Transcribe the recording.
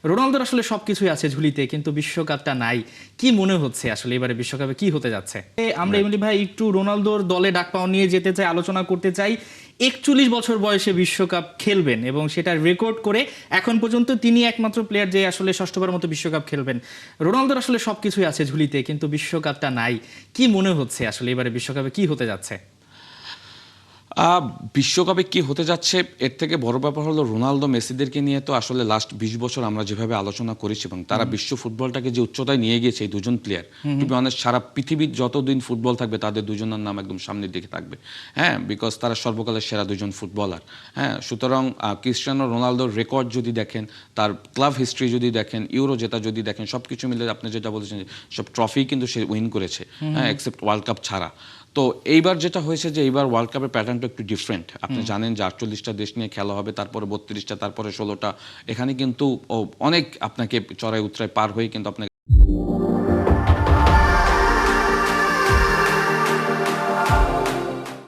রোনালদোর আসলে সবকিছুই আছে ঝুলিতে, কিন্তু বিশ্বকাপটা নাই। কি মনে হচ্ছে আসলে এবারে বিশ্বকাপে কি হতে যাচ্ছে? আমরা এমনি ভাই একটু রোনালদোর দলে ডাক পাওয়া নিয়ে যেতে চাই, আলোচনা করতে চাই। 41 বছর বয়সে বিশ্বকাপ খেলবেন এবং সেটা রেকর্ড করে এখন পর্যন্ত তিনি একমাত্র প্লেয়ার যে আসলে ষষ্ঠবার মতো বিশ্বকাপ খেলবেন। রোনালদোর আসলে সবকিছুই আছে ঝুলিতে, কিন্তু বিশ্বকাপটা নাই। কি মনে হচ্ছে আসলে এবারে বিশ্বকাপে কি হতে যাচ্ছে? বিশ্বকাপে কি হতে যাচ্ছে এর থেকে বড় ব্যাপার হলো রোনালদো মেসিদেরকে নিয়ে তো আসলে লাস্ট 20 বছর আমরা যেভাবে আলোচনা করেছি এবং তারা বিশ্ব ফুটবলটাকে যে উচ্চতায় নিয়ে গিয়েছে এই দুজন প্লেয়ার, টু বি অনেস্ট, সারা পৃথিবীর যতদিন ফুটবল থাকবে তাদের দুজনের নাম একদম সামনের দিকে থাকবে। হ্যাঁ, বিকজ তারা সর্বকালের সেরা দুজন ফুটবলার। হ্যাঁ, সুতরাং ক্রিস্টিয়ানো রোনালদোর রেকর্ড যদি দেখেন, তার ক্লাব হিস্ট্রি যদি দেখেন, ইউরো জেতা যদি দেখেন, সব কিছু মিলে আপনি যেটা বলেছেন যে সব ট্রফি কিন্তু সে উইন করেছে, হ্যাঁ, এক্সেপ্ট ওয়ার্ল্ড কাপ ছাড়া। তো এইবার যেটা হয়েছে যে এইবার ওয়ার্ল্ড কাপের প্যাটার্নটা একটু ডিফারেন্ট। আপনি জানেন যে 48টা দেশ নিয়ে খেলা হবে, তারপরে 32টা, তারপরে 16টা। এখানে কিন্তু অনেক আপনাকে চড়াই উতরাই পার হয়ে কিন্তু আপনাকে